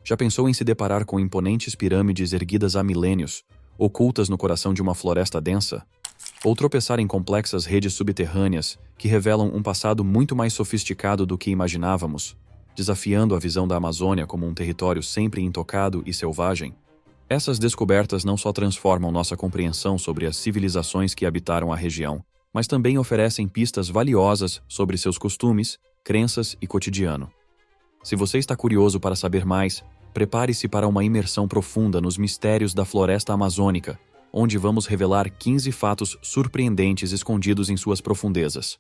Já pensou em se deparar com imponentes pirâmides erguidas há milênios, ocultas no coração de uma floresta densa? Ou tropeçar em complexas redes subterrâneas que revelam um passado muito mais sofisticado do que imaginávamos, desafiando a visão da Amazônia como um território sempre intocado e selvagem? Essas descobertas não só transformam nossa compreensão sobre as civilizações que habitaram a região, mas também oferecem pistas valiosas sobre seus costumes, crenças e cotidiano. Se você está curioso para saber mais, prepare-se para uma imersão profunda nos mistérios da floresta amazônica, onde vamos revelar 15 fatos surpreendentes escondidos em suas profundezas.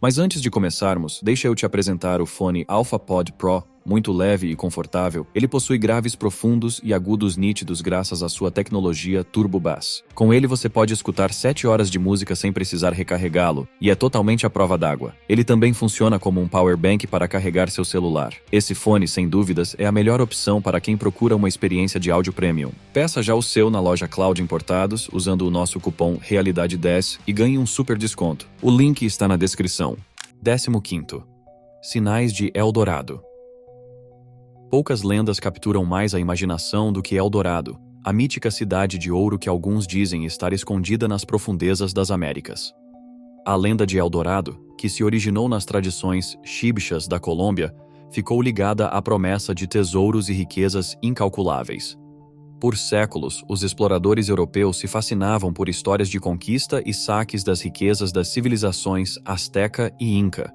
Mas antes de começarmos, deixa eu te apresentar o fone AlphaPod Pro. Muito leve e confortável, ele possui graves profundos e agudos nítidos graças à sua tecnologia Turbo Bass. Com ele você pode escutar 7 horas de música sem precisar recarregá-lo, e é totalmente à prova d'água. Ele também funciona como um power bank para carregar seu celular. Esse fone, sem dúvidas, é a melhor opção para quem procura uma experiência de áudio premium. Peça já o seu na loja Cloud Importados, usando o nosso cupom REALIDADE10 e ganhe um super desconto. O link está na descrição. 15º. Sinais de Eldorado. Poucas lendas capturam mais a imaginação do que Eldorado, a mítica cidade de ouro que alguns dizem estar escondida nas profundezas das Américas. A lenda de Eldorado, que se originou nas tradições chibchas da Colômbia, ficou ligada à promessa de tesouros e riquezas incalculáveis. Por séculos, os exploradores europeus se fascinavam por histórias de conquista e saques das riquezas das civilizações Azteca e Inca.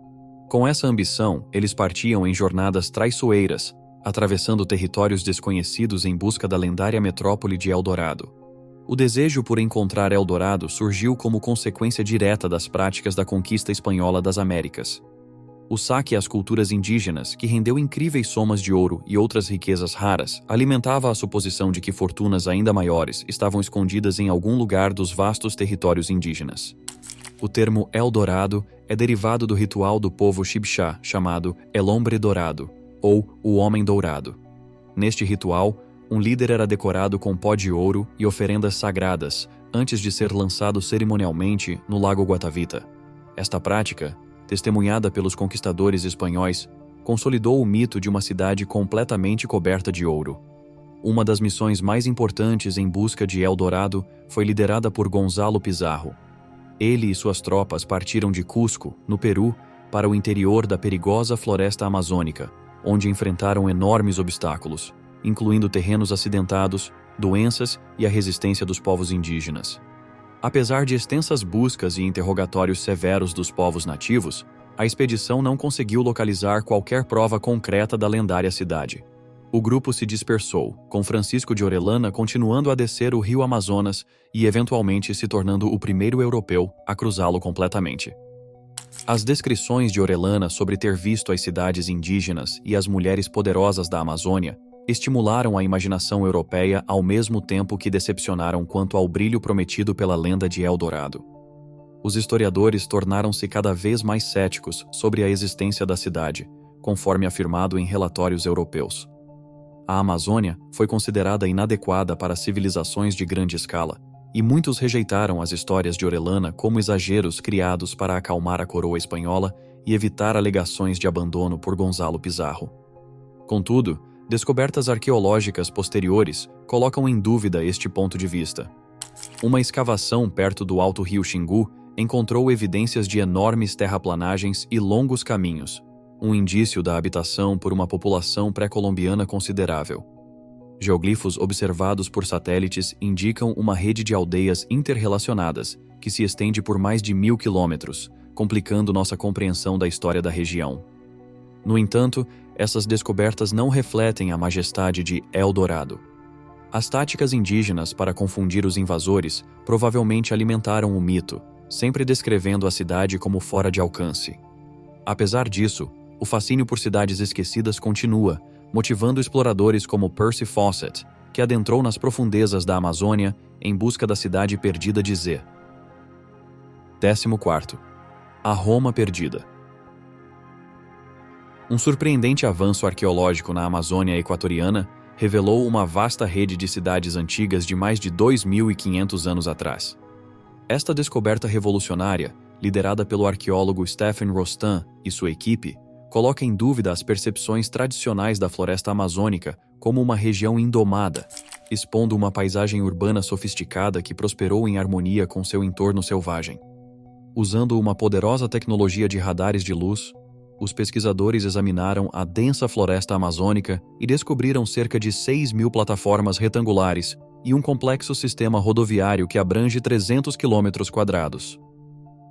Com essa ambição, eles partiam em jornadas traiçoeiras, atravessando territórios desconhecidos em busca da lendária metrópole de Eldorado. O desejo por encontrar Eldorado surgiu como consequência direta das práticas da conquista espanhola das Américas. O saque às culturas indígenas, que rendeu incríveis somas de ouro e outras riquezas raras, alimentava a suposição de que fortunas ainda maiores estavam escondidas em algum lugar dos vastos territórios indígenas. O termo Eldorado é derivado do ritual do povo Chibchá chamado El Hombre Dorado, ou o Homem Dourado. Neste ritual, um líder era decorado com pó de ouro e oferendas sagradas antes de ser lançado cerimonialmente no Lago Guatavita. Esta prática, testemunhada pelos conquistadores espanhóis, consolidou o mito de uma cidade completamente coberta de ouro. Uma das missões mais importantes em busca de Eldorado foi liderada por Gonzalo Pizarro. Ele e suas tropas partiram de Cusco, no Peru, para o interior da perigosa floresta amazônica, onde enfrentaram enormes obstáculos, incluindo terrenos acidentados, doenças e a resistência dos povos indígenas. Apesar de extensas buscas e interrogatórios severos dos povos nativos, a expedição não conseguiu localizar qualquer prova concreta da lendária cidade. O grupo se dispersou, com Francisco de Orellana continuando a descer o rio Amazonas e eventualmente se tornando o primeiro europeu a cruzá-lo completamente. As descrições de Orellana sobre ter visto as cidades indígenas e as mulheres poderosas da Amazônia estimularam a imaginação europeia ao mesmo tempo que decepcionaram quanto ao brilho prometido pela lenda de Eldorado. Os historiadores tornaram-se cada vez mais céticos sobre a existência da cidade, conforme afirmado em relatórios europeus. A Amazônia foi considerada inadequada para civilizações de grande escala, e muitos rejeitaram as histórias de Orellana como exageros criados para acalmar a coroa espanhola e evitar alegações de abandono por Gonzalo Pizarro. Contudo, descobertas arqueológicas posteriores colocam em dúvida este ponto de vista. Uma escavação perto do Alto Rio Xingu encontrou evidências de enormes terraplanagens e longos caminhos, um indício da habitação por uma população pré-colombiana considerável. Geoglifos observados por satélites indicam uma rede de aldeias interrelacionadas que se estende por mais de 1000 quilômetros, complicando nossa compreensão da história da região. No entanto, essas descobertas não refletem a majestade de Eldorado. As táticas indígenas para confundir os invasores provavelmente alimentaram o mito, sempre descrevendo a cidade como fora de alcance. Apesar disso, o fascínio por cidades esquecidas continua, motivando exploradores como Percy Fawcett, que adentrou nas profundezas da Amazônia em busca da cidade perdida de Z. 14º. A Roma Perdida. Um surpreendente avanço arqueológico na Amazônia equatoriana revelou uma vasta rede de cidades antigas de mais de 2.500 anos atrás. Esta descoberta revolucionária, liderada pelo arqueólogo Stephen Rostan e sua equipe, coloca em dúvida as percepções tradicionais da floresta amazônica como uma região indomada, expondo uma paisagem urbana sofisticada que prosperou em harmonia com seu entorno selvagem. Usando uma poderosa tecnologia de radares de luz, os pesquisadores examinaram a densa floresta amazônica e descobriram cerca de 6.000 plataformas retangulares e um complexo sistema rodoviário que abrange 300 quilômetros quadrados.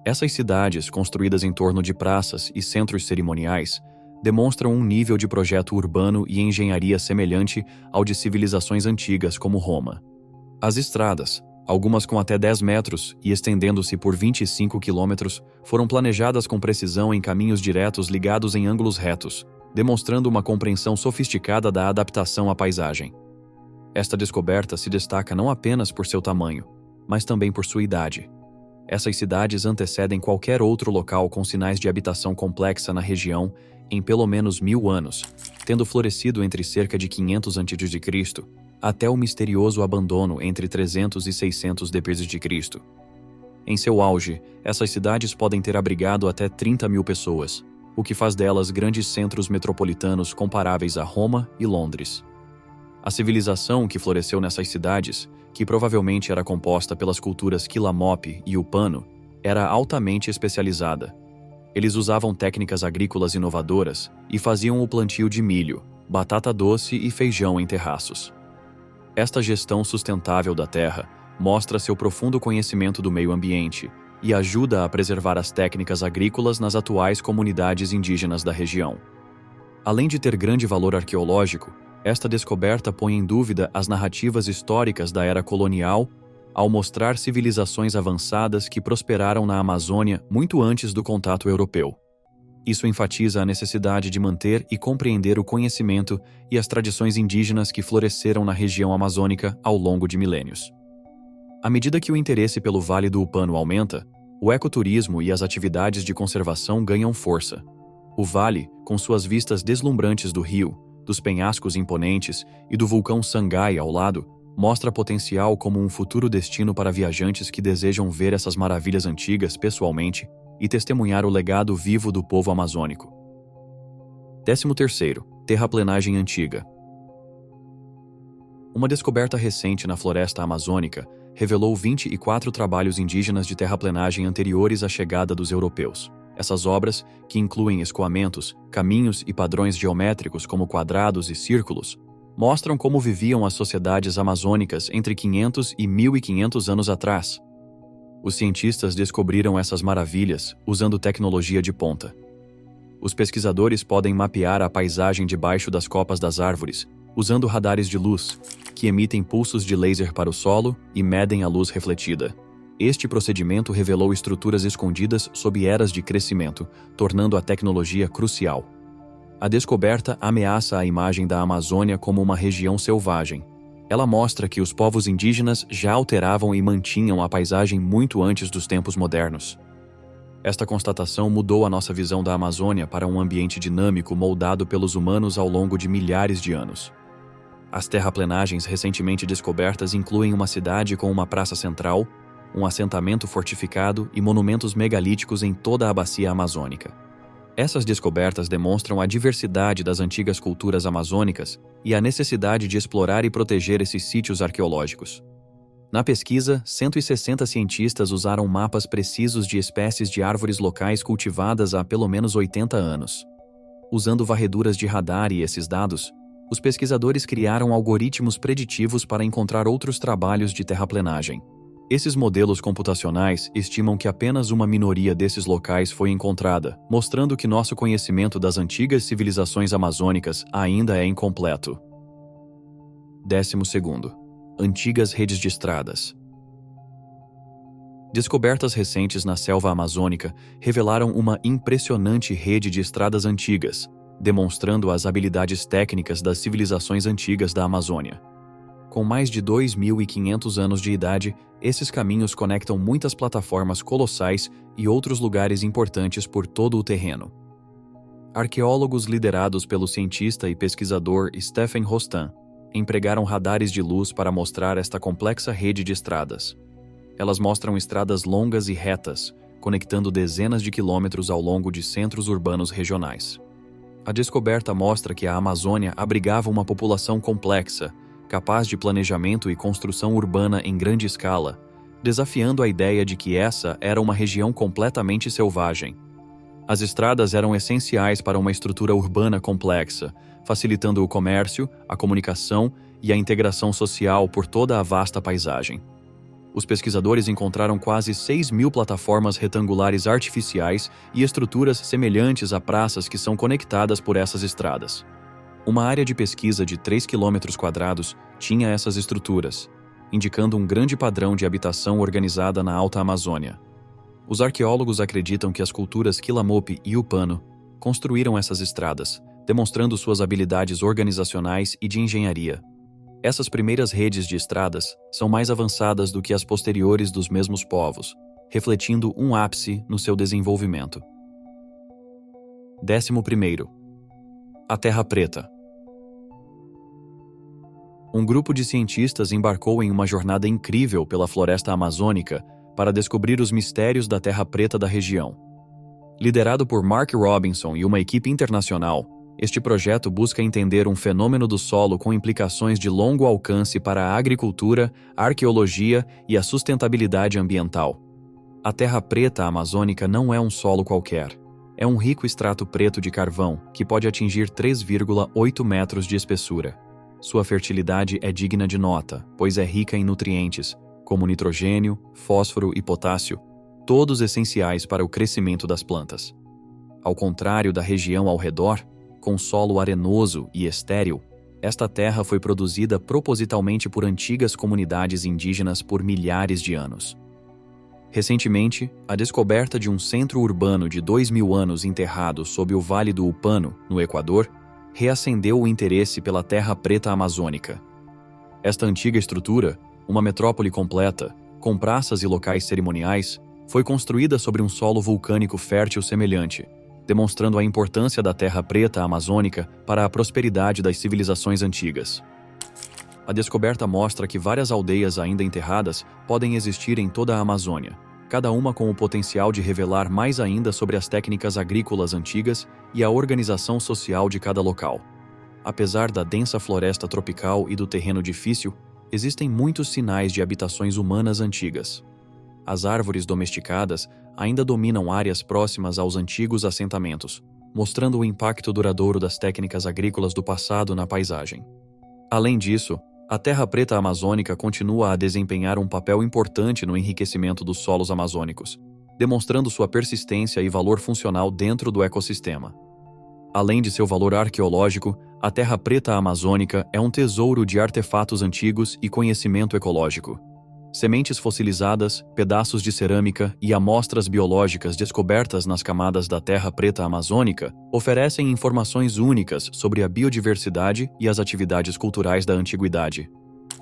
Essas cidades, construídas em torno de praças e centros cerimoniais, demonstram um nível de projeto urbano e engenharia semelhante ao de civilizações antigas como Roma. As estradas, algumas com até 10 metros e estendendo-se por 25 quilômetros, foram planejadas com precisão em caminhos diretos ligados em ângulos retos, demonstrando uma compreensão sofisticada da adaptação à paisagem. Esta descoberta se destaca não apenas por seu tamanho, mas também por sua idade. Essas cidades antecedem qualquer outro local com sinais de habitação complexa na região em pelo menos 1000 anos, tendo florescido entre cerca de 500 a.C., até o misterioso abandono entre 300 e 600 d.C. Em seu auge, essas cidades podem ter abrigado até 30.000 pessoas, o que faz delas grandes centros metropolitanos comparáveis a Roma e Londres. A civilização que floresceu nessas cidades, que provavelmente era composta pelas culturas Quilamope e Upano, era altamente especializada. Eles usavam técnicas agrícolas inovadoras e faziam o plantio de milho, batata doce e feijão em terraços. Esta gestão sustentável da terra mostra seu profundo conhecimento do meio ambiente e ajuda a preservar as técnicas agrícolas nas atuais comunidades indígenas da região. Além de ter grande valor arqueológico, esta descoberta põe em dúvida as narrativas históricas da era colonial ao mostrar civilizações avançadas que prosperaram na Amazônia muito antes do contato europeu. Isso enfatiza a necessidade de manter e compreender o conhecimento e as tradições indígenas que floresceram na região amazônica ao longo de milênios. À medida que o interesse pelo Vale do Upano aumenta, o ecoturismo e as atividades de conservação ganham força. O vale, com suas vistas deslumbrantes do rio, dos penhascos imponentes e do vulcão Sangai ao lado, mostra potencial como um futuro destino para viajantes que desejam ver essas maravilhas antigas pessoalmente e testemunhar o legado vivo do povo amazônico. 13º. Terraplenagem antiga. Uma descoberta recente na floresta amazônica revelou 24 trabalhos indígenas de terraplenagem anteriores à chegada dos europeus. Essas obras, que incluem escoamentos, caminhos e padrões geométricos como quadrados e círculos, mostram como viviam as sociedades amazônicas entre 500 e 1500 anos atrás. Os cientistas descobriram essas maravilhas usando tecnologia de ponta. Os pesquisadores podem mapear a paisagem debaixo das copas das árvores, usando radares de luz, que emitem pulsos de laser para o solo e medem a luz refletida. Este procedimento revelou estruturas escondidas sob eras de crescimento, tornando a tecnologia crucial. A descoberta ameaça a imagem da Amazônia como uma região selvagem. Ela mostra que os povos indígenas já alteravam e mantinham a paisagem muito antes dos tempos modernos. Esta constatação mudou a nossa visão da Amazônia para um ambiente dinâmico moldado pelos humanos ao longo de milhares de anos. As terraplenagens recentemente descobertas incluem uma cidade com uma praça central, um assentamento fortificado e monumentos megalíticos em toda a bacia amazônica. Essas descobertas demonstram a diversidade das antigas culturas amazônicas e a necessidade de explorar e proteger esses sítios arqueológicos. Na pesquisa, 160 cientistas usaram mapas precisos de espécies de árvores locais cultivadas há pelo menos 80 anos. Usando varreduras de radar e esses dados, os pesquisadores criaram algoritmos preditivos para encontrar outros trabalhos de terraplenagem. Esses modelos computacionais estimam que apenas uma minoria desses locais foi encontrada, mostrando que nosso conhecimento das antigas civilizações amazônicas ainda é incompleto. 12º. Antigas redes de estradas. Descobertas recentes na selva amazônica revelaram uma impressionante rede de estradas antigas, demonstrando as habilidades técnicas das civilizações antigas da Amazônia. Com mais de 2.500 anos de idade, esses caminhos conectam muitas plataformas colossais e outros lugares importantes por todo o terreno. Arqueólogos liderados pelo cientista e pesquisador Stephen Rostan empregaram radares de luz para mostrar esta complexa rede de estradas. Elas mostram estradas longas e retas, conectando dezenas de quilômetros ao longo de centros urbanos regionais. A descoberta mostra que a Amazônia abrigava uma população complexa, capaz de planejamento e construção urbana em grande escala, desafiando a ideia de que essa era uma região completamente selvagem. As estradas eram essenciais para uma estrutura urbana complexa, facilitando o comércio, a comunicação e a integração social por toda a vasta paisagem. Os pesquisadores encontraram quase 6.000 plataformas retangulares artificiais e estruturas semelhantes a praças que são conectadas por essas estradas. Uma área de pesquisa de 3 km² tinha essas estruturas, indicando um grande padrão de habitação organizada na Alta Amazônia. Os arqueólogos acreditam que as culturas Quilamope e Upano construíram essas estradas, demonstrando suas habilidades organizacionais e de engenharia. Essas primeiras redes de estradas são mais avançadas do que as posteriores dos mesmos povos, refletindo um ápice no seu desenvolvimento. 11º. A Terra Preta. Um grupo de cientistas embarcou em uma jornada incrível pela floresta amazônica para descobrir os mistérios da Terra Preta da região. Liderado por Mark Robinson e uma equipe internacional, este projeto busca entender um fenômeno do solo com implicações de longo alcance para a agricultura, a arqueologia e a sustentabilidade ambiental. A Terra Preta amazônica não é um solo qualquer. É um rico extrato preto de carvão que pode atingir 3,8 metros de espessura. Sua fertilidade é digna de nota, pois é rica em nutrientes, como nitrogênio, fósforo e potássio, todos essenciais para o crescimento das plantas. Ao contrário da região ao redor, com solo arenoso e estéril, esta terra foi produzida propositalmente por antigas comunidades indígenas por milhares de anos. Recentemente, a descoberta de um centro urbano de 2.000 anos enterrado sob o Vale do Upano, no Equador, reacendeu o interesse pela Terra Preta amazônica. Esta antiga estrutura, uma metrópole completa, com praças e locais cerimoniais, foi construída sobre um solo vulcânico fértil semelhante, demonstrando a importância da Terra Preta amazônica para a prosperidade das civilizações antigas. A descoberta mostra que várias aldeias ainda enterradas podem existir em toda a Amazônia, cada uma com o potencial de revelar mais ainda sobre as técnicas agrícolas antigas e a organização social de cada local. Apesar da densa floresta tropical e do terreno difícil, existem muitos sinais de habitações humanas antigas. As árvores domesticadas ainda dominam áreas próximas aos antigos assentamentos, mostrando o impacto duradouro das técnicas agrícolas do passado na paisagem. Além disso, a Terra Preta amazônica continua a desempenhar um papel importante no enriquecimento dos solos amazônicos, demonstrando sua persistência e valor funcional dentro do ecossistema. Além de seu valor arqueológico, a Terra Preta amazônica é um tesouro de artefatos antigos e conhecimento ecológico. Sementes fossilizadas, pedaços de cerâmica e amostras biológicas descobertas nas camadas da Terra Preta amazônica oferecem informações únicas sobre a biodiversidade e as atividades culturais da antiguidade.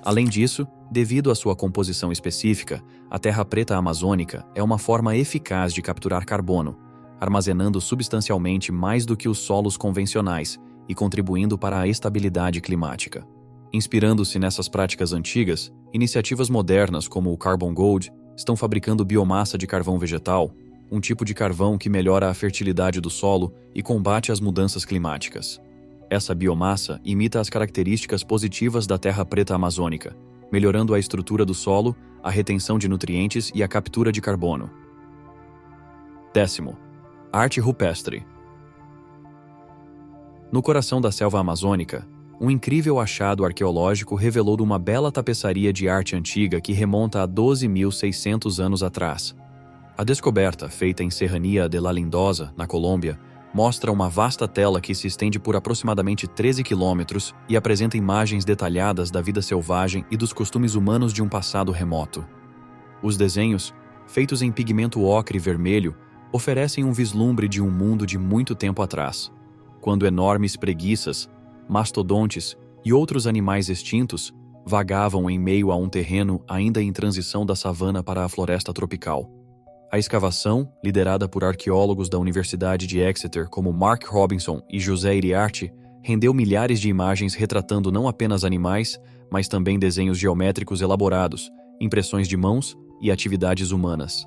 Além disso, devido à sua composição específica, a Terra Preta amazônica é uma forma eficaz de capturar carbono, armazenando substancialmente mais do que os solos convencionais e contribuindo para a estabilidade climática. Inspirando-se nessas práticas antigas, iniciativas modernas como o Carbon Gold estão fabricando biomassa de carvão vegetal, um tipo de carvão que melhora a fertilidade do solo e combate as mudanças climáticas. Essa biomassa imita as características positivas da Terra Preta amazônica, melhorando a estrutura do solo, a retenção de nutrientes e a captura de carbono. 10º. Arte rupestre. No coração da selva amazônica, um incrível achado arqueológico revelou uma bela tapeçaria de arte antiga que remonta a 12.600 anos atrás. A descoberta, feita em Serrania de la Lindosa, na Colômbia, mostra uma vasta tela que se estende por aproximadamente 13 quilômetros e apresenta imagens detalhadas da vida selvagem e dos costumes humanos de um passado remoto. Os desenhos, feitos em pigmento ocre e vermelho, oferecem um vislumbre de um mundo de muito tempo atrás, quando enormes preguiças, mastodontes e outros animais extintos vagavam em meio a um terreno ainda em transição da savana para a floresta tropical. A escavação, liderada por arqueólogos da Universidade de Exeter como Mark Robinson e José Iriarte, rendeu milhares de imagens retratando não apenas animais, mas também desenhos geométricos elaborados, impressões de mãos e atividades humanas.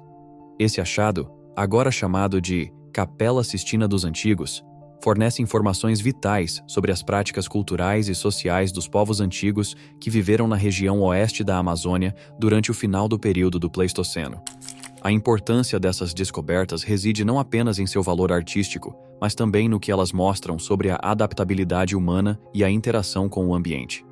Esse achado, agora chamado de Capela Sistina dos Antigos, fornece informações vitais sobre as práticas culturais e sociais dos povos antigos que viveram na região oeste da Amazônia durante o final do período do Pleistoceno. A importância dessas descobertas reside não apenas em seu valor artístico, mas também no que elas mostram sobre a adaptabilidade humana e a interação com o ambiente.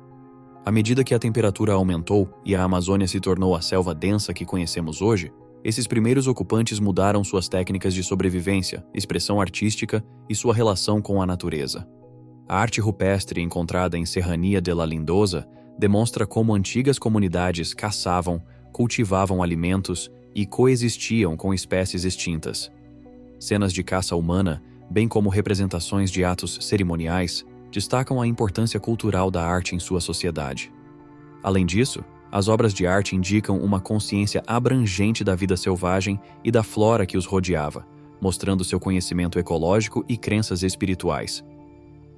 À medida que a temperatura aumentou e a Amazônia se tornou a selva densa que conhecemos hoje, esses primeiros ocupantes mudaram suas técnicas de sobrevivência, expressão artística e sua relação com a natureza. A arte rupestre encontrada em Serrania de la Lindosa demonstra como antigas comunidades caçavam, cultivavam alimentos e coexistiam com espécies extintas. Cenas de caça humana, bem como representações de atos cerimoniais, destacam a importância cultural da arte em sua sociedade. Além disso, as obras de arte indicam uma consciência abrangente da vida selvagem e da flora que os rodeava, mostrando seu conhecimento ecológico e crenças espirituais.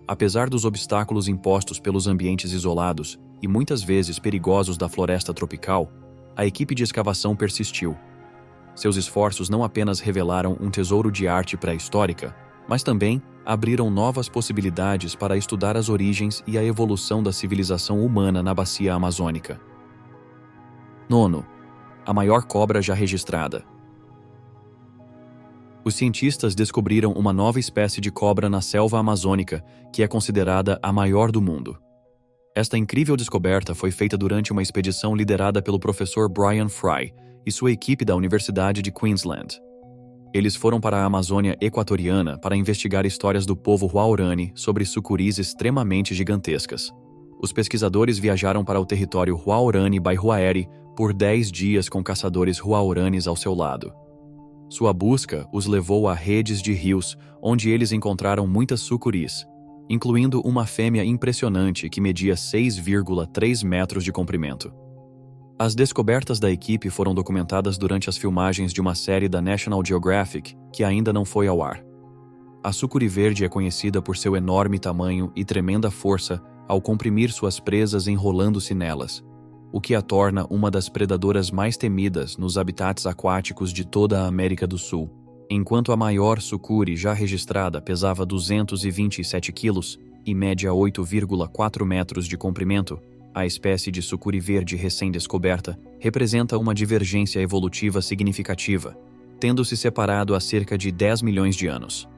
Apesar dos obstáculos impostos pelos ambientes isolados e muitas vezes perigosos da floresta tropical, a equipe de escavação persistiu. Seus esforços não apenas revelaram um tesouro de arte pré-histórica, mas também abriram novas possibilidades para estudar as origens e a evolução da civilização humana na bacia amazônica. 9. A maior cobra já registrada. Os cientistas descobriram uma nova espécie de cobra na selva amazônica, que é considerada a maior do mundo. Esta incrível descoberta foi feita durante uma expedição liderada pelo professor Brian Fry e sua equipe da Universidade de Queensland. Eles foram para a Amazônia Equatoriana para investigar histórias do povo Huaorani sobre sucuris extremamente gigantescas. Os pesquisadores viajaram para o território Huaorani-Baihuaeri por 10 dias com caçadores Huaoranis ao seu lado. Sua busca os levou a redes de rios, onde eles encontraram muitas sucuris, incluindo uma fêmea impressionante que media 6,3 metros de comprimento. As descobertas da equipe foram documentadas durante as filmagens de uma série da National Geographic, que ainda não foi ao ar. A sucuri verde é conhecida por seu enorme tamanho e tremenda força ao comprimir suas presas enrolando-se nelas, o que a torna uma das predadoras mais temidas nos habitats aquáticos de toda a América do Sul. Enquanto a maior sucuri já registrada pesava 227 quilos e média 8,4 metros de comprimento, a espécie de sucuri verde recém-descoberta representa uma divergência evolutiva significativa, tendo se separado há cerca de 10 milhões de anos.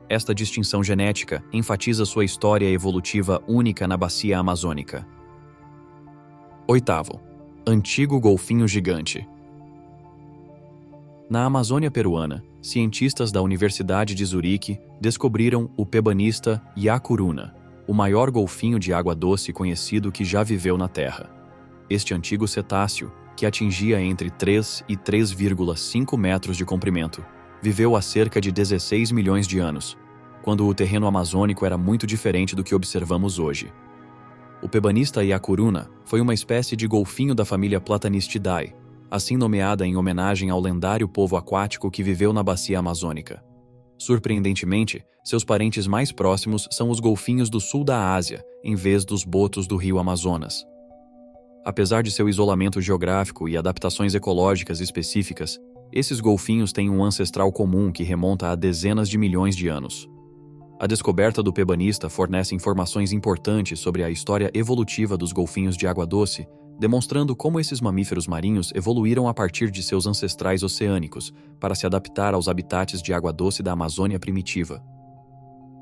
Esta distinção genética enfatiza sua história evolutiva única na bacia amazônica. 8. Antigo golfinho gigante. Na Amazônia peruana, cientistas da Universidade de Zurique descobriram o pebanista Yacuruna, o maior golfinho de água doce conhecido que já viveu na Terra. Este antigo cetáceo, que atingia entre 3 e 3,5 metros de comprimento, viveu há cerca de 16 milhões de anos, quando o terreno amazônico era muito diferente do que observamos hoje. O pebanista Yacuruna foi uma espécie de golfinho da família Platanistidae, assim nomeada em homenagem ao lendário povo aquático que viveu na bacia amazônica. Surpreendentemente, seus parentes mais próximos são os golfinhos do sul da Ásia, em vez dos botos do rio Amazonas. Apesar de seu isolamento geográfico e adaptações ecológicas específicas, esses golfinhos têm um ancestral comum que remonta a dezenas de milhões de anos. A descoberta do pebanista fornece informações importantes sobre a história evolutiva dos golfinhos de água doce, demonstrando como esses mamíferos marinhos evoluíram a partir de seus ancestrais oceânicos para se adaptar aos habitats de água doce da Amazônia primitiva.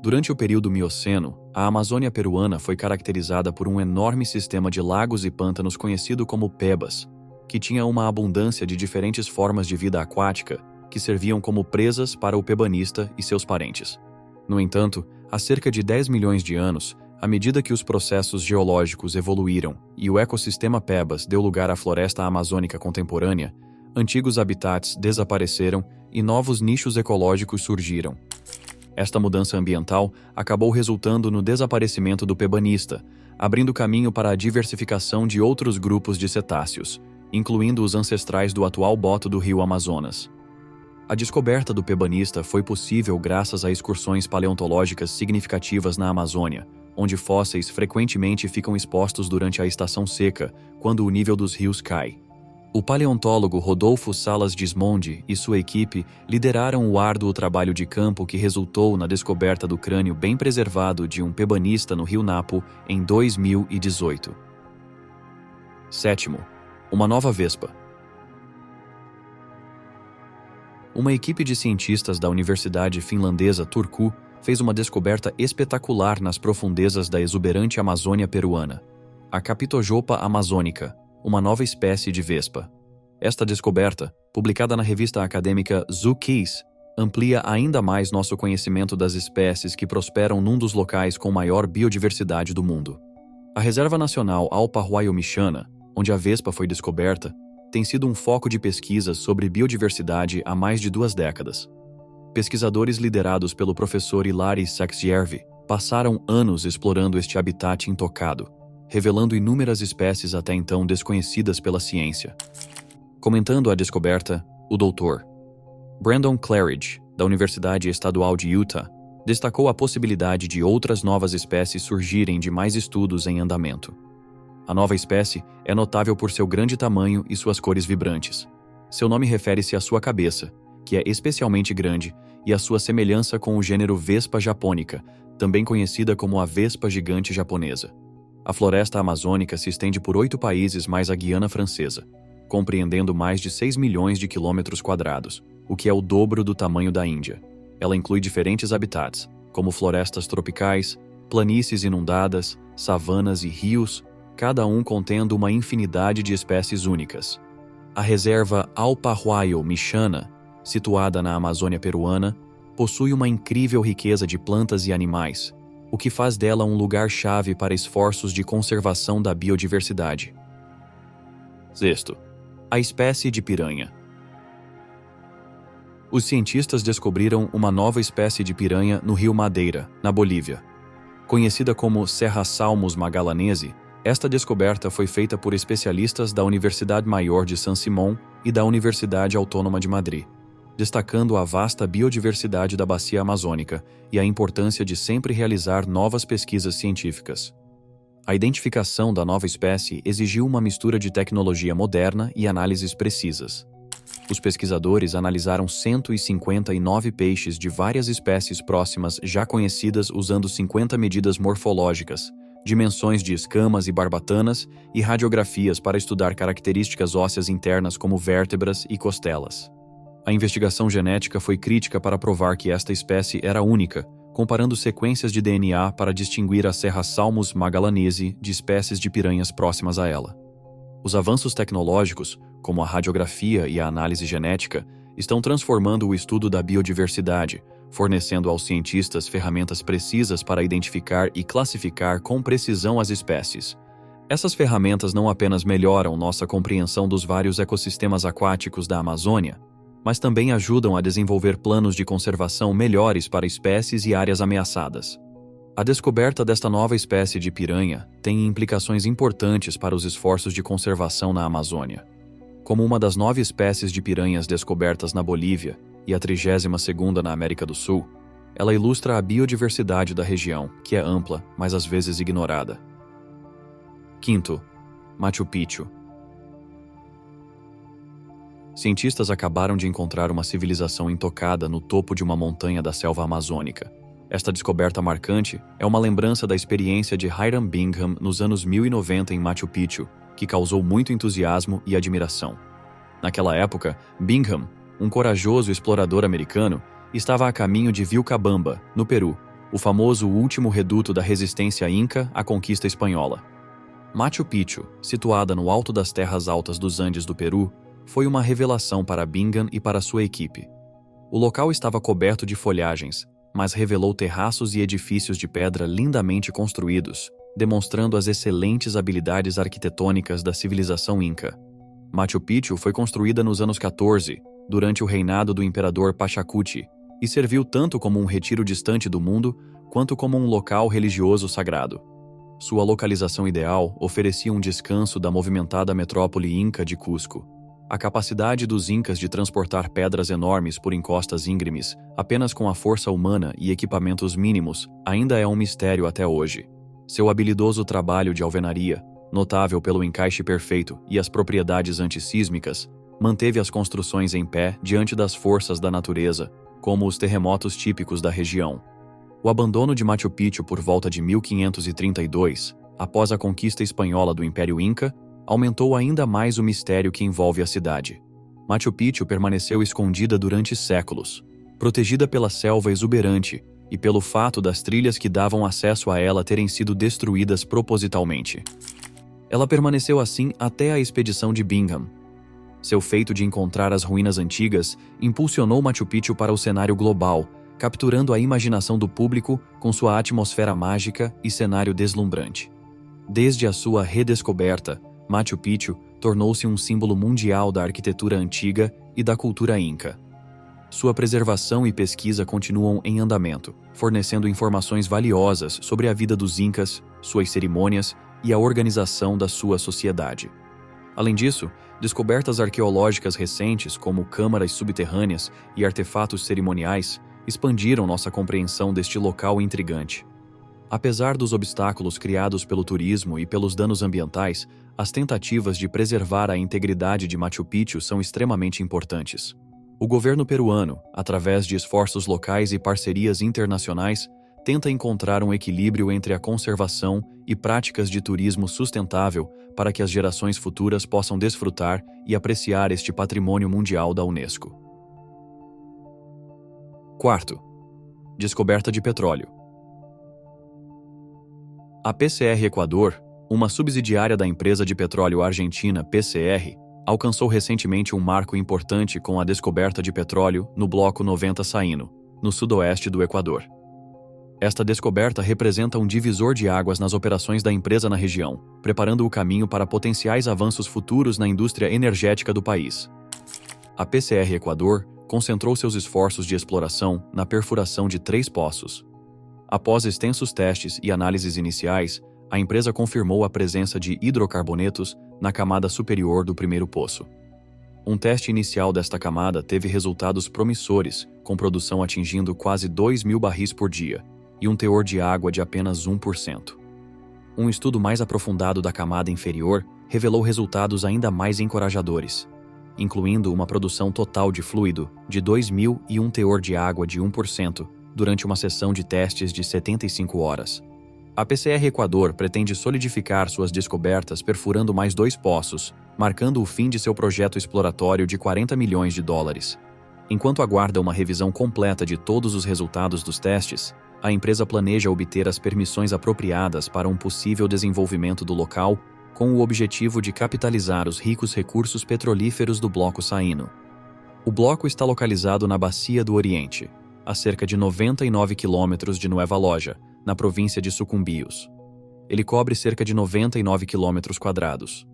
Durante o período Mioceno, a Amazônia peruana foi caracterizada por um enorme sistema de lagos e pântanos conhecido como pebas, que tinha uma abundância de diferentes formas de vida aquática que serviam como presas para o pebanista e seus parentes. No entanto, há cerca de 10 milhões de anos, à medida que os processos geológicos evoluíram e o ecossistema Pebas deu lugar à floresta amazônica contemporânea, antigos habitats desapareceram e novos nichos ecológicos surgiram. Esta mudança ambiental acabou resultando no desaparecimento do pebanista, abrindo caminho para a diversificação de outros grupos de cetáceos, incluindo os ancestrais do atual boto do rio Amazonas. A descoberta do pebanista foi possível graças a excursões paleontológicas significativas na Amazônia, onde fósseis frequentemente ficam expostos durante a estação seca, quando o nível dos rios cai. O paleontólogo Rodolfo Salas Gismondi e sua equipe lideraram o árduo trabalho de campo que resultou na descoberta do crânio bem preservado de um pebanista no Rio Napo em 2018. Sétimo, uma nova vespa. Uma equipe de cientistas da Universidade Finlandesa Turku fez uma descoberta espetacular nas profundezas da exuberante Amazônia peruana, a Capitojopa amazônica, uma nova espécie de vespa. Esta descoberta, publicada na revista acadêmica Zookeys, amplia ainda mais nosso conhecimento das espécies que prosperam num dos locais com maior biodiversidade do mundo. A Reserva Nacional Alpa-Huaylló-Mixana, onde a vespa foi descoberta, tem sido um foco de pesquisas sobre biodiversidade há mais de 2 décadas. Pesquisadores liderados pelo professor Ilari Saksjärvi passaram anos explorando este habitat intocado, revelando inúmeras espécies até então desconhecidas pela ciência. Comentando a descoberta, o Dr. Brandon Claridge, da Universidade Estadual de Utah, destacou a possibilidade de outras novas espécies surgirem de mais estudos em andamento. A nova espécie é notável por seu grande tamanho e suas cores vibrantes. Seu nome refere-se à sua cabeça, que é especialmente grande, e à sua semelhança com o gênero Vespa japônica, também conhecida como a vespa gigante japonesa. A floresta amazônica se estende por 8 países mais a Guiana Francesa, compreendendo mais de 6 milhões de quilômetros quadrados, o que é o dobro do tamanho da Índia. Ela inclui diferentes habitats, como florestas tropicais, planícies inundadas, savanas e rios, cada um contendo uma infinidade de espécies únicas. A reserva Alpa-Huaylló-Mixana, situada na Amazônia peruana, possui uma incrível riqueza de plantas e animais, o que faz dela um lugar-chave para esforços de conservação da biodiversidade. Sexto, a espécie de piranha. Os cientistas descobriram uma nova espécie de piranha no rio Madeira, na Bolívia. Conhecida como Serra-Salmus magalanese, esta descoberta foi feita por especialistas da Universidade Maior de San Simón e da Universidade Autônoma de Madrid, destacando a vasta biodiversidade da bacia amazônica e a importância de sempre realizar novas pesquisas científicas. A identificação da nova espécie exigiu uma mistura de tecnologia moderna e análises precisas. Os pesquisadores analisaram 159 peixes de várias espécies próximas já conhecidas usando 50 medidas morfológicas, dimensões de escamas e barbatanas e radiografias para estudar características ósseas internas como vértebras e costelas. A investigação genética foi crítica para provar que esta espécie era única, comparando sequências de DNA para distinguir a Serra-Salmus magalanese de espécies de piranhas próximas a ela. Os avanços tecnológicos, como a radiografia e a análise genética, estão transformando o estudo da biodiversidade, fornecendo aos cientistas ferramentas precisas para identificar e classificar com precisão as espécies. Essas ferramentas não apenas melhoram nossa compreensão dos vários ecossistemas aquáticos da Amazônia, mas também ajudam a desenvolver planos de conservação melhores para espécies e áreas ameaçadas. A descoberta desta nova espécie de piranha tem implicações importantes para os esforços de conservação na Amazônia. Como uma das 9 espécies de piranhas descobertas na Bolívia e a 32ª na América do Sul, ela ilustra a biodiversidade da região, que é ampla, mas às vezes ignorada. Quinto, Machu Picchu. Cientistas acabaram de encontrar uma civilização intocada no topo de uma montanha da selva amazônica. Esta descoberta marcante é uma lembrança da experiência de Hiram Bingham nos anos 1090 em Machu Picchu, que causou muito entusiasmo e admiração. Naquela época, Bingham, um corajoso explorador americano, estava a caminho de Vilcabamba, no Peru, o famoso último reduto da resistência inca à conquista espanhola. Machu Picchu, situada no alto das terras altas dos Andes do Peru, foi uma revelação para Bingham e para sua equipe. O local estava coberto de folhagens, mas revelou terraços e edifícios de pedra lindamente construídos, demonstrando as excelentes habilidades arquitetônicas da civilização inca. Machu Picchu foi construída nos anos 14, durante o reinado do imperador Pachacuti, e serviu tanto como um retiro distante do mundo, quanto como um local religioso sagrado. Sua localização ideal oferecia um descanso da movimentada metrópole inca de Cusco. A capacidade dos incas de transportar pedras enormes por encostas íngremes, apenas com a força humana e equipamentos mínimos, ainda é um mistério até hoje. Seu habilidoso trabalho de alvenaria, notável pelo encaixe perfeito e as propriedades antissísmicas, manteve as construções em pé diante das forças da natureza, como os terremotos típicos da região. O abandono de Machu Picchu por volta de 1532, após a conquista espanhola do Império Inca, aumentou ainda mais o mistério que envolve a cidade. Machu Picchu permaneceu escondida durante séculos, protegida pela selva exuberante e pelo fato das trilhas que davam acesso a ela terem sido destruídas propositalmente. Ela permaneceu assim até a expedição de Bingham. Seu feito de encontrar as ruínas antigas impulsionou Machu Picchu para o cenário global, capturando a imaginação do público com sua atmosfera mágica e cenário deslumbrante. Desde a sua redescoberta, Machu Picchu tornou-se um símbolo mundial da arquitetura antiga e da cultura inca. Sua preservação e pesquisa continuam em andamento, fornecendo informações valiosas sobre a vida dos incas, suas cerimônias e a organização da sua sociedade. Além disso, descobertas arqueológicas recentes, como câmaras subterrâneas e artefatos cerimoniais, expandiram nossa compreensão deste local intrigante. Apesar dos obstáculos criados pelo turismo e pelos danos ambientais, as tentativas de preservar a integridade de Machu Picchu são extremamente importantes. O governo peruano, através de esforços locais e parcerias internacionais, tenta encontrar um equilíbrio entre a conservação e práticas de turismo sustentável para que as gerações futuras possam desfrutar e apreciar este patrimônio mundial da Unesco. Quarto, descoberta de petróleo. A PCR Equador, uma subsidiária da empresa de petróleo argentina PCR, alcançou recentemente um marco importante com a descoberta de petróleo no Bloco 90 Saíno, no sudoeste do Equador. Esta descoberta representa um divisor de águas nas operações da empresa na região, preparando o caminho para potenciais avanços futuros na indústria energética do país. A PCR Equador concentrou seus esforços de exploração na perfuração de 3 poços. Após extensos testes e análises iniciais, a empresa confirmou a presença de hidrocarbonetos na camada superior do primeiro poço. Um teste inicial desta camada teve resultados promissores, com produção atingindo quase 2.000 barris por dia, e um teor de água de apenas 1%. Um estudo mais aprofundado da camada inferior revelou resultados ainda mais encorajadores, incluindo uma produção total de fluido de 2.000 e um teor de água de 1%, durante uma sessão de testes de 75 horas. A PCR Equador pretende solidificar suas descobertas perfurando mais 2 poços, marcando o fim de seu projeto exploratório de $40 milhões. Enquanto aguarda uma revisão completa de todos os resultados dos testes, a empresa planeja obter as permissões apropriadas para um possível desenvolvimento do local, com o objetivo de capitalizar os ricos recursos petrolíferos do Bloco Saíno. O bloco está localizado na Bacia do Oriente, a cerca de 99 quilômetros de Nueva Loja, na província de Sucumbios. Ele cobre cerca de 99 quilômetros quadrados.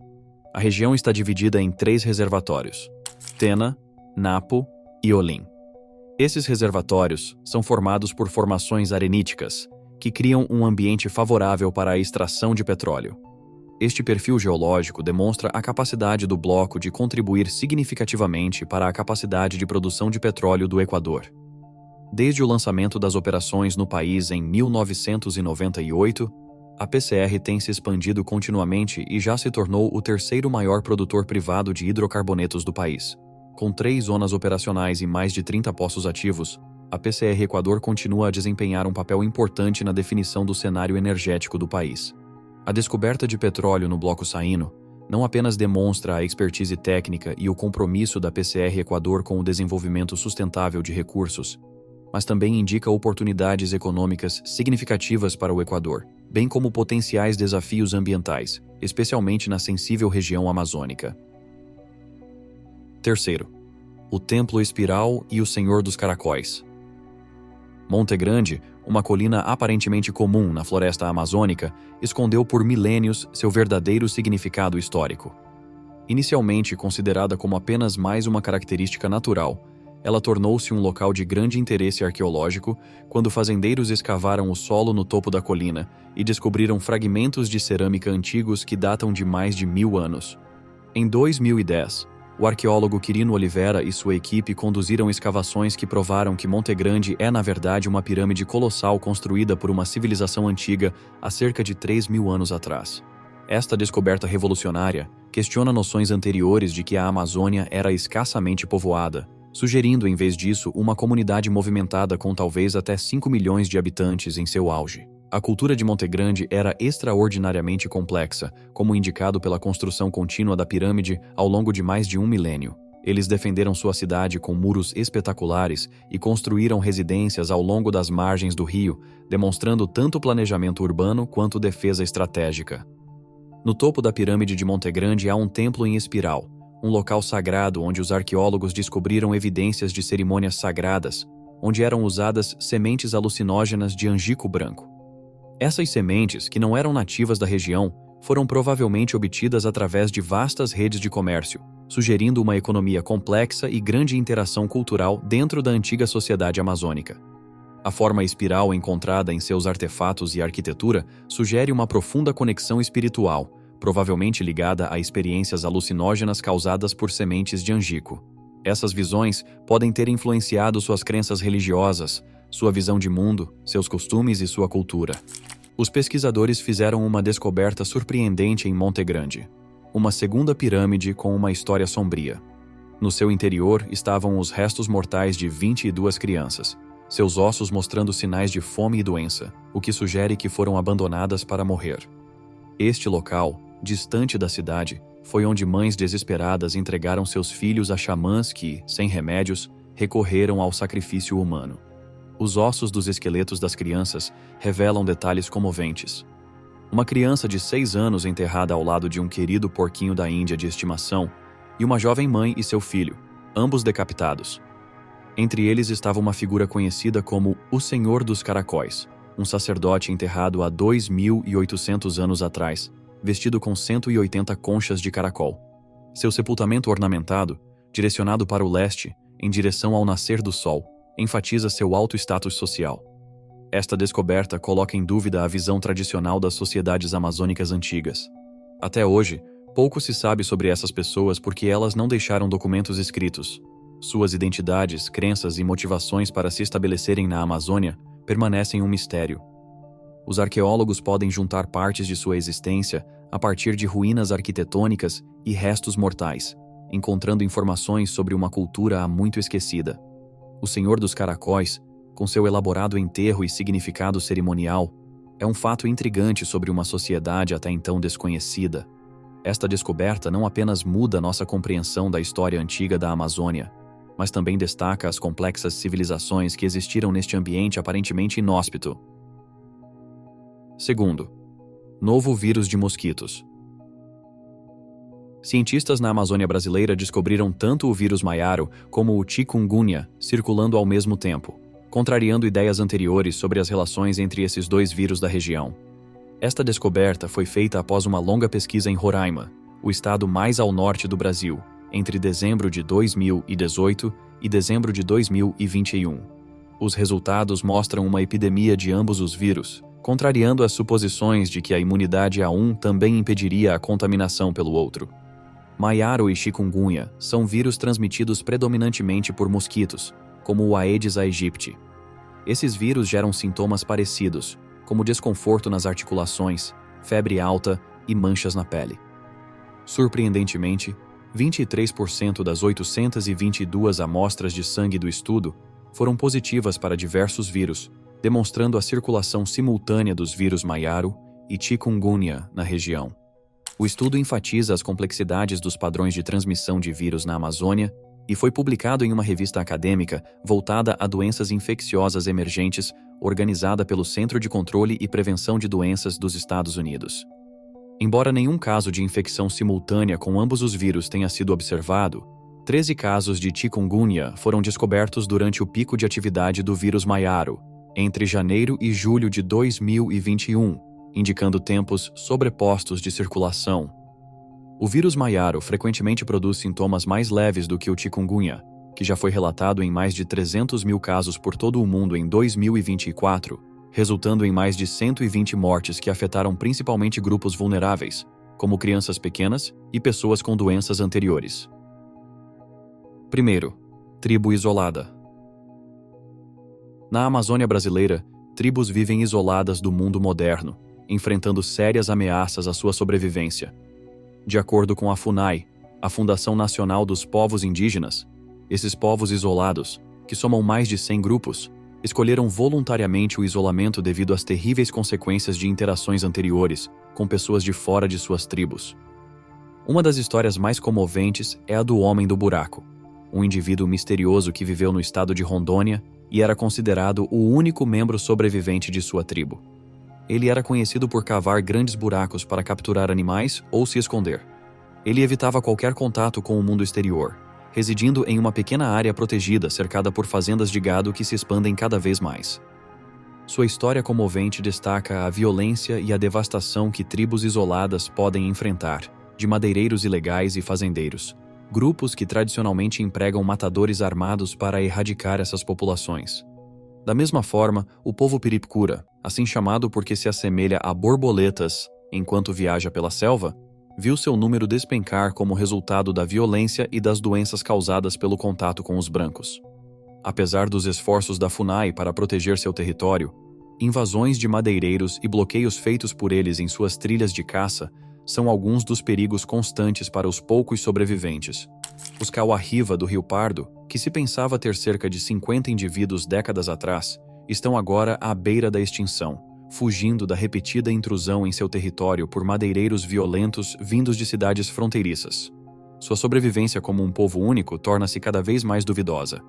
A região está dividida em 3 reservatórios: Tena, Napo e Olim. Esses reservatórios são formados por formações areníticas, que criam um ambiente favorável para a extração de petróleo. Este perfil geológico demonstra a capacidade do bloco de contribuir significativamente para a capacidade de produção de petróleo do Equador. Desde o lançamento das operações no país em 1998, a PCR tem se expandido continuamente e já se tornou o 3º maior produtor privado de hidrocarbonetos do país. Com 3 zonas operacionais e mais de 30 poços ativos, a PCR Equador continua a desempenhar um papel importante na definição do cenário energético do país. A descoberta de petróleo no Bloco Saíno não apenas demonstra a expertise técnica e o compromisso da PCR Equador com o desenvolvimento sustentável de recursos, mas também indica oportunidades econômicas significativas para o Equador, bem como potenciais desafios ambientais, especialmente na sensível região amazônica. Terceiro, o Templo Espiral e o Senhor dos Caracóis. Monte Grande, uma colina aparentemente comum na floresta amazônica, escondeu por milênios seu verdadeiro significado histórico. Inicialmente considerada como apenas mais uma característica natural, ela tornou-se um local de grande interesse arqueológico quando fazendeiros escavaram o solo no topo da colina e descobriram fragmentos de cerâmica antigos que datam de mais de 1000 anos. Em 2010, o arqueólogo Quirino Oliveira e sua equipe conduziram escavações que provaram que Monte Grande é, na verdade, uma pirâmide colossal construída por uma civilização antiga há cerca de 3.000 anos atrás. Esta descoberta revolucionária questiona noções anteriores de que a Amazônia era escassamente povoada, sugerindo, em vez disso, uma comunidade movimentada com talvez até 5 milhões de habitantes em seu auge. A cultura de Monte Grande era extraordinariamente complexa, como indicado pela construção contínua da pirâmide ao longo de mais de um milênio. Eles defenderam sua cidade com muros espetaculares e construíram residências ao longo das margens do rio, demonstrando tanto planejamento urbano quanto defesa estratégica. No topo da pirâmide de Monte Grande há um templo em espiral, um local sagrado onde os arqueólogos descobriram evidências de cerimônias sagradas, onde eram usadas sementes alucinógenas de angico branco. Essas sementes, que não eram nativas da região, foram provavelmente obtidas através de vastas redes de comércio, sugerindo uma economia complexa e grande interação cultural dentro da antiga sociedade amazônica. A forma espiral encontrada em seus artefatos e arquitetura sugere uma profunda conexão espiritual, provavelmente ligada a experiências alucinógenas causadas por sementes de angico. Essas visões podem ter influenciado suas crenças religiosas, sua visão de mundo, seus costumes e sua cultura. Os pesquisadores fizeram uma descoberta surpreendente em Monte Grande. Uma segunda pirâmide com uma história sombria. No seu interior estavam os restos mortais de 22 crianças, seus ossos mostrando sinais de fome e doença, o que sugere que foram abandonadas para morrer. Este local, distante da cidade, foi onde mães desesperadas entregaram seus filhos a xamãs que, sem remédios, recorreram ao sacrifício humano. Os ossos dos esqueletos das crianças revelam detalhes comoventes. Uma criança de 6 anos enterrada ao lado de um querido porquinho da Índia de estimação e uma jovem mãe e seu filho, ambos decapitados. Entre eles estava uma figura conhecida como o Senhor dos Caracóis, um sacerdote enterrado há 2.800 anos atrás, vestido com 180 conchas de caracol. Seu sepultamento ornamentado, direcionado para o leste, em direção ao nascer do sol, enfatiza seu alto status social. Esta descoberta coloca em dúvida a visão tradicional das sociedades amazônicas antigas. Até hoje, pouco se sabe sobre essas pessoas porque elas não deixaram documentos escritos. Suas identidades, crenças e motivações para se estabelecerem na Amazônia permanecem um mistério. Os arqueólogos podem juntar partes de sua existência a partir de ruínas arquitetônicas e restos mortais, encontrando informações sobre uma cultura há muito esquecida. O Senhor dos Caracóis, com seu elaborado enterro e significado cerimonial, é um fato intrigante sobre uma sociedade até então desconhecida. Esta descoberta não apenas muda nossa compreensão da história antiga da Amazônia, mas também destaca as complexas civilizações que existiram neste ambiente aparentemente inóspito. Segundo, novo vírus de mosquitos. Cientistas na Amazônia brasileira descobriram tanto o vírus maiaro como o chikungunya circulando ao mesmo tempo, contrariando ideias anteriores sobre as relações entre esses dois vírus da região. Esta descoberta foi feita após uma longa pesquisa em Roraima, o estado mais ao norte do Brasil, entre dezembro de 2018 e dezembro de 2021. Os resultados mostram uma epidemia de ambos os vírus, contrariando as suposições de que a imunidade a um também impediria a contaminação pelo outro. Maiaro e chikungunya são vírus transmitidos predominantemente por mosquitos, como o Aedes aegypti. Esses vírus geram sintomas parecidos, como desconforto nas articulações, febre alta e manchas na pele. Surpreendentemente, 23% das 822 amostras de sangue do estudo foram positivas para diversos vírus, demonstrando a circulação simultânea dos vírus Maiaro e chikungunya na região. O estudo enfatiza as complexidades dos padrões de transmissão de vírus na Amazônia e foi publicado em uma revista acadêmica voltada a doenças infecciosas emergentes, organizada pelo Centro de Controle e Prevenção de Doenças dos Estados Unidos. Embora nenhum caso de infecção simultânea com ambos os vírus tenha sido observado, 13 casos de chikungunya foram descobertos durante o pico de atividade do vírus Maiaro, entre janeiro e julho de 2021, indicando tempos sobrepostos de circulação. O vírus Maiaro frequentemente produz sintomas mais leves do que o chikungunya, que já foi relatado em mais de 300 mil casos por todo o mundo em 2024, resultando em mais de 120 mortes que afetaram principalmente grupos vulneráveis, como crianças pequenas e pessoas com doenças anteriores. Primeiro, tribo isolada. Na Amazônia brasileira, tribos vivem isoladas do mundo moderno, enfrentando sérias ameaças à sua sobrevivência. De acordo com a FUNAI, a Fundação Nacional dos Povos Indígenas, esses povos isolados, que somam mais de 100 grupos, escolheram voluntariamente o isolamento devido às terríveis consequências de interações anteriores com pessoas de fora de suas tribos. Uma das histórias mais comoventes é a do Homem do Buraco, um indivíduo misterioso que viveu no estado de Rondônia e era considerado o único membro sobrevivente de sua tribo. Ele era conhecido por cavar grandes buracos para capturar animais ou se esconder. Ele evitava qualquer contato com o mundo exterior, residindo em uma pequena área protegida cercada por fazendas de gado que se expandem cada vez mais. Sua história comovente destaca a violência e a devastação que tribos isoladas podem enfrentar, de madeireiros ilegais e fazendeiros, grupos que tradicionalmente empregam matadores armados para erradicar essas populações. Da mesma forma, o povo Piripicura, assim chamado porque se assemelha a borboletas enquanto viaja pela selva, viu seu número despencar como resultado da violência e das doenças causadas pelo contato com os brancos. Apesar dos esforços da FUNAI para proteger seu território, invasões de madeireiros e bloqueios feitos por eles em suas trilhas de caça são alguns dos perigos constantes para os poucos sobreviventes. Os Kawahiva do Rio Pardo, que se pensava ter cerca de 50 indivíduos décadas atrás, estão agora à beira da extinção, fugindo da repetida intrusão em seu território por madeireiros violentos vindos de cidades fronteiriças. Sua sobrevivência como um povo único torna-se cada vez mais duvidosa.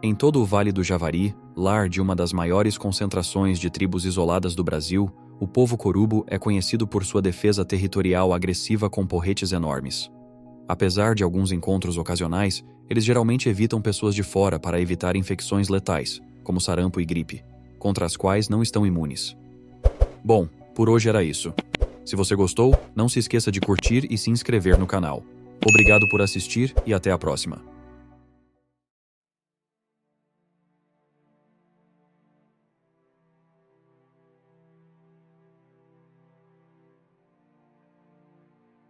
Em todo o Vale do Javari, lar de uma das maiores concentrações de tribos isoladas do Brasil, o povo corubo é conhecido por sua defesa territorial agressiva com porretes enormes. Apesar de alguns encontros ocasionais, eles geralmente evitam pessoas de fora para evitar infecções letais, como sarampo e gripe, contra as quais não estão imunes. Bom, por hoje era isso. Se você gostou, não se esqueça de curtir e se inscrever no canal. Obrigado por assistir e até a próxima.